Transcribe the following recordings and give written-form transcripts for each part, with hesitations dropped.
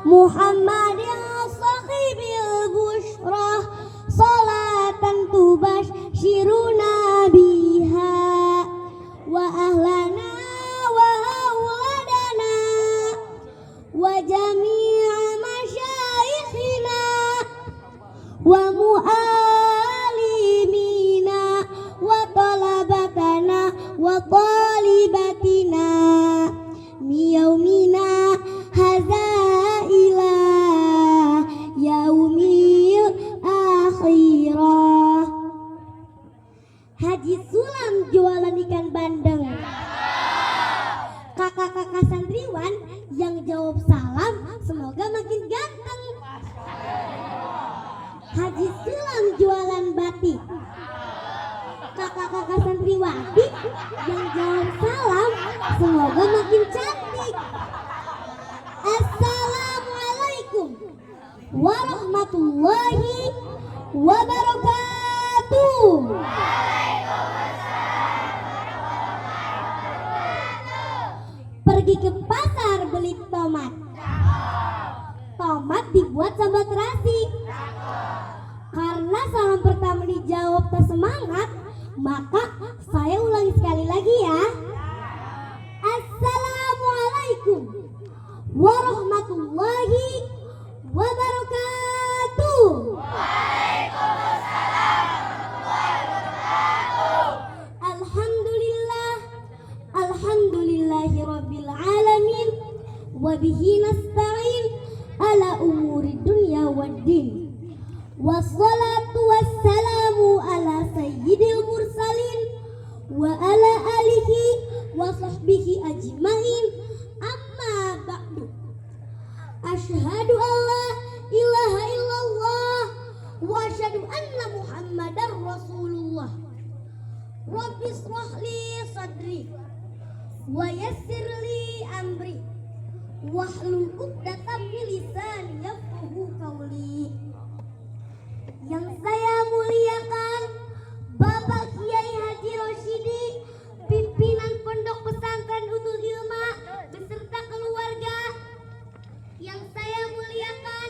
Muhammadin sahibil bushra salatan tubashiruna biha wa ahlana wa awladana wa jami'a masyaikhina wa mu'alimina wa talabatana wa talibatina miyaumina hadza ila yaumil akhirah. Haji Sulam jualan ikan bandeng. Kakak-kakak santriwan yang jawab salam semoga makin ganteng. Haji Sulam jualan batik. Kakak-kakak santriwati yang jawab salam semoga makin cantik. Assalamualaikum warahmatullahi wabarakatuh. Pergi ke pasar beli tomat. Tomat dibuat sambal terasi. Karena salam pertama dijawab tak semangat, maka saya ulangi sekali lagi ya. Assalamualaikum warahmatullahi wabarakatuh. Alhamdulillah, alhamdulillahi rabbil alamin, wabihi nasta'in ala umuri dunya waddin. Wassalatu wassalamu ala sayyidil mursalin wa ala alihi wa sahbihi ajmain. Amma ba'du. Asyhadu an la ilaha illallah wa asyhadu anna Muhammadar Rasulullah. Rabbi shrah li sadri wa yassir li amri wahlul 'uqdatam min lisani yafqahu qawli. Yang saya muliakan Bapak Kiai Haji Rosyidi, pimpinan Pondok Pesantren Utul Ilma beserta keluarga. Yang saya muliakan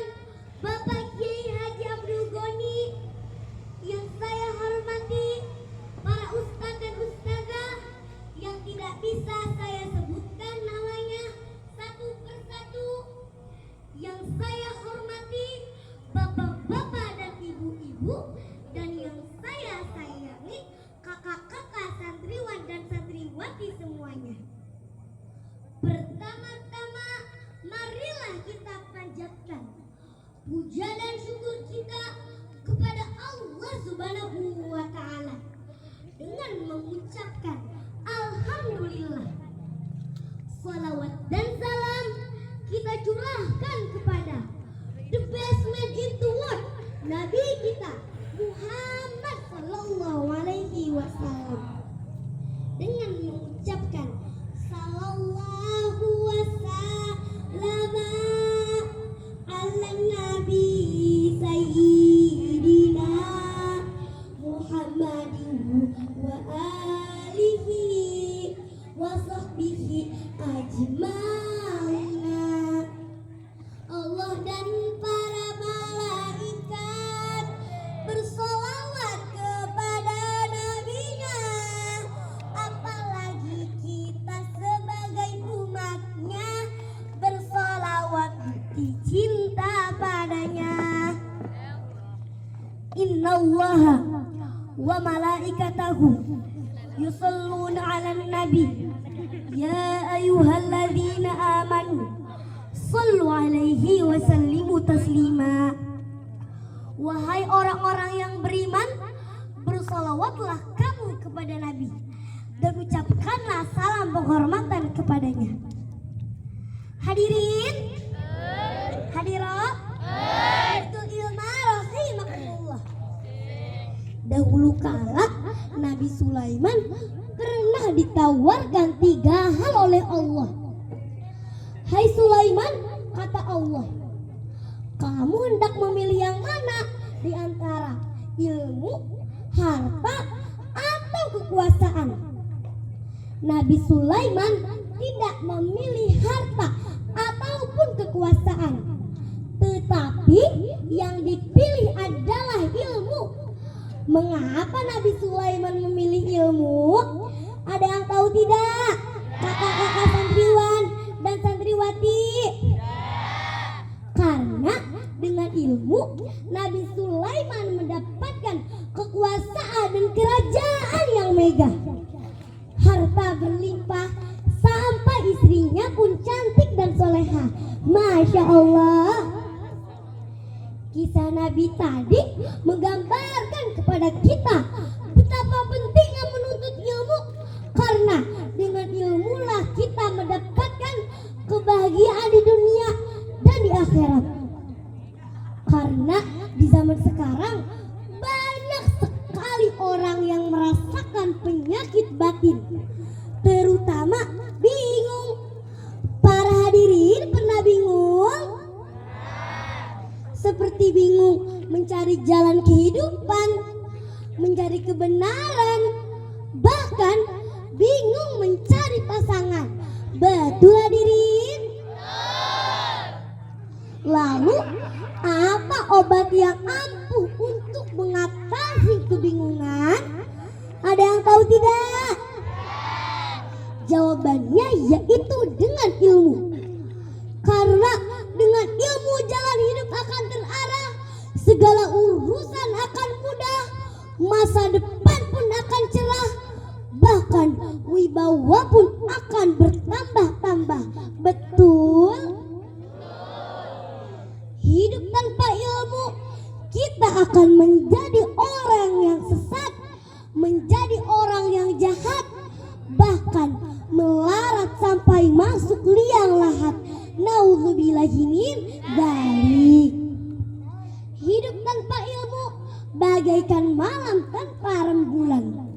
Bapak Kiai Haji Abdul Goni. Yang saya hormati para ustadz dan ustazah yang tidak bisa saya sebutkan namanya satu persatu. Yang saya hormati bapak-bapak dan ibu-ibu, dan yang saya sayangi kakak-kakak santriwan dan santriwati semuanya. Pertama-tama marilah kita panjatkan puja dan syukur kita kepada Allah Subhanahu wa ta'ala dengan mengucapkan alhamdulillah. Salawat dan salam kita curahkan kepada the best man in the world, Nabi kita Muhammad sallallahu alaihi wasallam, dengan mengucapkan sallallahu wasallama ala nabi sayyidina Muhammadin wa alihi wa sahbihi ajmaina. Allah dan para malaikat bersolawat kepada nabinya, apalagi kita sebagai umatnya bersolawat bukti cinta padanya. Innallaha wa malaikatahu yusalluna 'alan nabi ya ayyuhalladzina amanu sallu alaihi wa sallimu taslima. Wahai orang-orang yang beriman, bersolawatlah kamu kepada Nabi dan ucapkanlah salam penghormatan kepadanya. Hadirin, hadirat, Utul Ilma rahimakumullah. Dahulu kala Nabi Sulaiman pernah ditawarkan 3 hal oleh Allah. Hai Sulaiman, kata Allah, kamu hendak memilih yang mana di antara ilmu, harta, atau kekuasaan? Nabi Sulaiman tidak memilih harta ataupun kekuasaan. Tapi yang dipilih adalah ilmu. Mengapa Nabi Sulaiman memilih ilmu? Ada yang tahu tidak? Kakak-kakak santriwan dan santriwati. Karena dengan ilmu Nabi Sulaiman mendapatkan kekuasaan dan kerajaan yang megah. Harta berlimpah sampai istrinya pun cantik dan soleha. Masya Allah. Kisah Nabi tadi menggambarkan kepada kita betapa pentingnya menuntut ilmu. Karena dengan ilmulah kita mendapatkan kebahagiaan di dunia dan di akhirat. Karena di zaman sekarang banyak sekali orang yang merasakan penyakit batin, terutama bingung. Para hadirin pernah bingung? Seperti bingung mencari jalan kehidupan, mencari kebenaran, bahkan bingung mencari pasangan. Betul hadirin? Lalu apa obat yang ampuh untuk mengatasi kebingungan? Ada yang tahu tidak? Jawabannya yaitu dengan ilmu. Karena dengan ilmu jalan hidup akan terarah, segala urusan akan mudah, masa depan pun akan cerah, bahkan wibawa pun akan bertambah-tambah. Betul? Hidup tanpa ilmu, kita akan menjadi orang yang sesat, menjadi orang yang jahat, bahkan melarat sampai masuk liang lahat. Nauzubillahi min dzalik. Hidup tanpa ilmu bagaikan malam tanpa rembulan.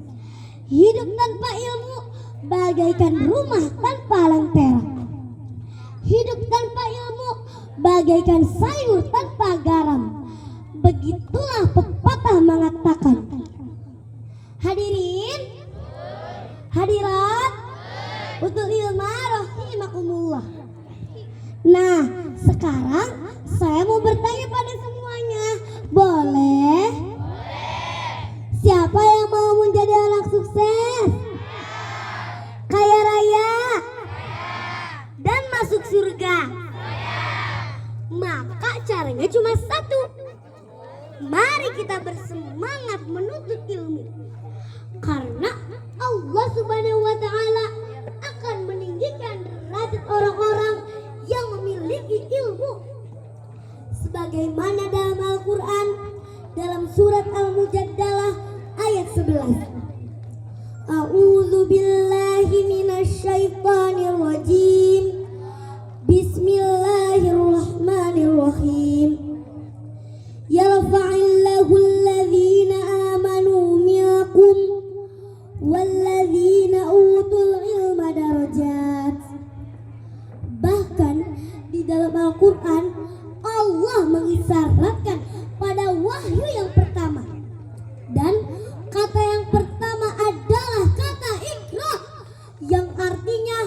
Hidup tanpa ilmu bagaikan rumah tanpa lentera. Hidup tanpa ilmu bagaikan sayur tanpa garam. Begitulah pepatah mengatakan. Hadirin, hadirat, utul ilma rahimakumullah. Nah, sekarang saya mau bertanya pada semuanya. Boleh? Siapa yang mau menjadi anak sukses? Kaya raya? Dan masuk surga? Maka caranya cuma satu. Mari kita bersemangat menuntut ilmu. Karena Allah Subhanahu wa Ta'ala akan meninggikan derajat orang-orang yang memiliki ilmu. Sebagaimana dalam Al-Quran, dalam surat Al-Mujaddalah ayat 11. A'udzu billahi minasyaitonir rajim. Bismillahirrahmanirrahim. Yarfa'illahu alladhina amanu minkum walladzina utul ilma darajat. Bahkan di dalam Al-Quran Allah mengisyaratkan pada wahyu yang pertama. Dan kata yang pertama adalah kata Iqra, yang artinya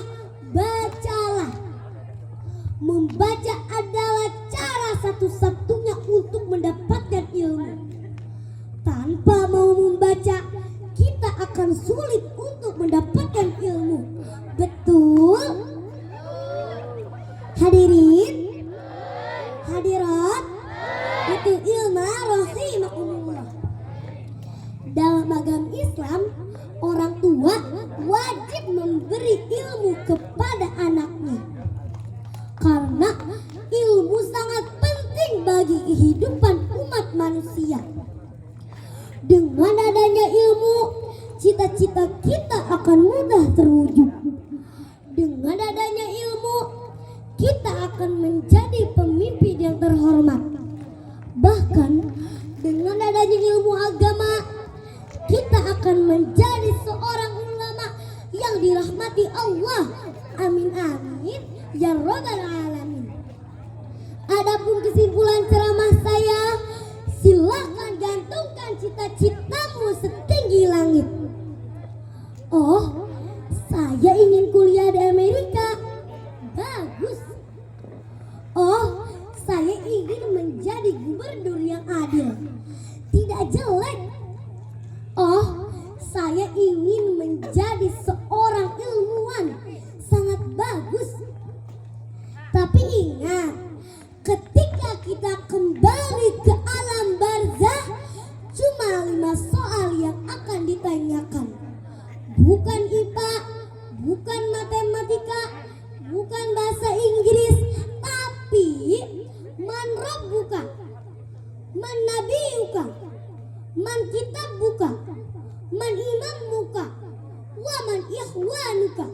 bacalah. Membaca adalah cara satu-satunya untuk mendapatkan ilmu. Tanpa mau membaca, kita akan sulit untuk mendapatkan ilmu. Betul? Hadirin, hadirat, itu ilmu rahimakumullah. Dalam agama Islam, orang tua wajib memberi ilmu kepada anaknya. Karena ilmu sangat penting bagi kehidupan umat manusia. Dengan adanya ilmu, cita-cita kita akan mudah terwujud. Dengan adanya ilmu, kita akan menjadi pemimpin yang terhormat. Bahkan dengan adanya ilmu agama, kita akan menjadi seorang ulama yang dirahmati Allah. Amin amin ya rabbal alamin. Adapun kesimpulan ceramah saya, silakan gantungkan cita-citamu setinggi langit. Oh, saya ingin kuliah di Amerika. Bagus. Oh, saya ingin menjadi gubernur yang adil. Tidak jelek. Oh, saya ingin menjadi seorang ilmuwan. Sangat bagus. Tapi ingat, ketika kita kembali ke alam barzah, cuma 5 soal yang akan ditanyakan. Bukan IPA, bukan matematika, bukan bahasa Inggris, tapi man rabbuka, man nabiyuka, man kitabuka, man imamuka, wa man ikhwanuka.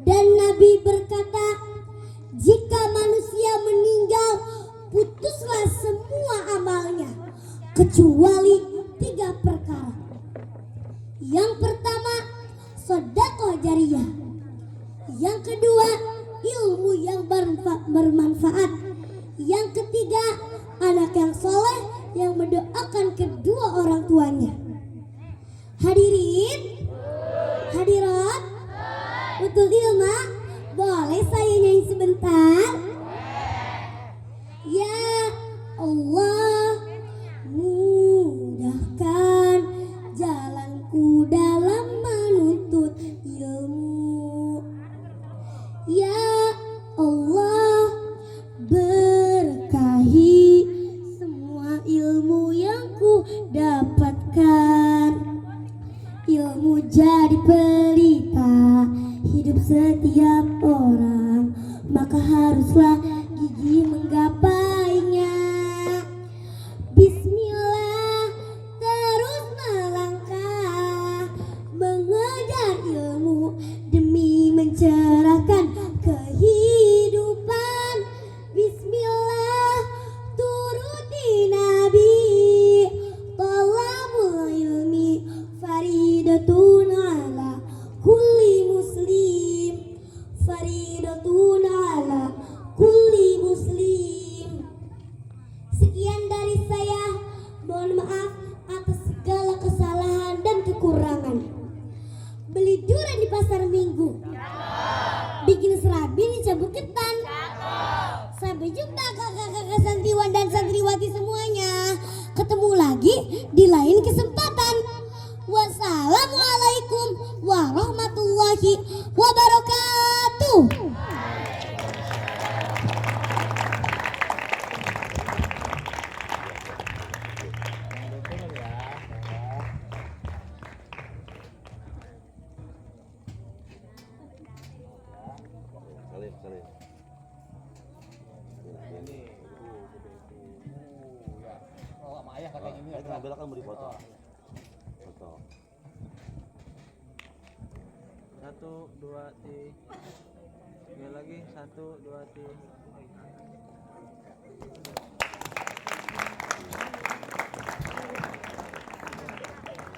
Dan Nabi berkata, jika manusia meninggal, putuslah semua amalnya kecuali 3 perkara. Yang pertama, sedekah jariyah. Yang kedua, ilmu yang bermanfaat. Yang ketiga, anak yang soleh yang mendoakan kedua orang tuanya. Hadirin, hadirat, betul ilma, boleh saya nyanyi sebentar? Ya Allah, mudahkan jalanku dalam menuntut ilmu. Ya Allah, berkahi semua ilmu yang ku dapatkan. Ilmu jadi pelita hidup setiap orang, maka haruslah gigih menggapainya. Bismillah, terus melangkah mengejar ilmu demi mencerahkan kehidupan. Bismillah, turuti Nabi, thalabul ilmi faridatun ala kulli muslim, faridatun ala kulli muslim. Sekian dari saya, mohon maaf atas segala kesalahan dan kekurangan. Beli durian di pasar minggu, bikin serabi di cabut ketan. Sampai jumpa kakak-kakak santriwan dan santriwati semuanya. Ketemu lagi di lain kesempatan. Wassalamualaikum warahmatullahi wabarakatuh. Bella kan beri foto. Foto. 1, 2, 3. Lagi 1, 2, 3.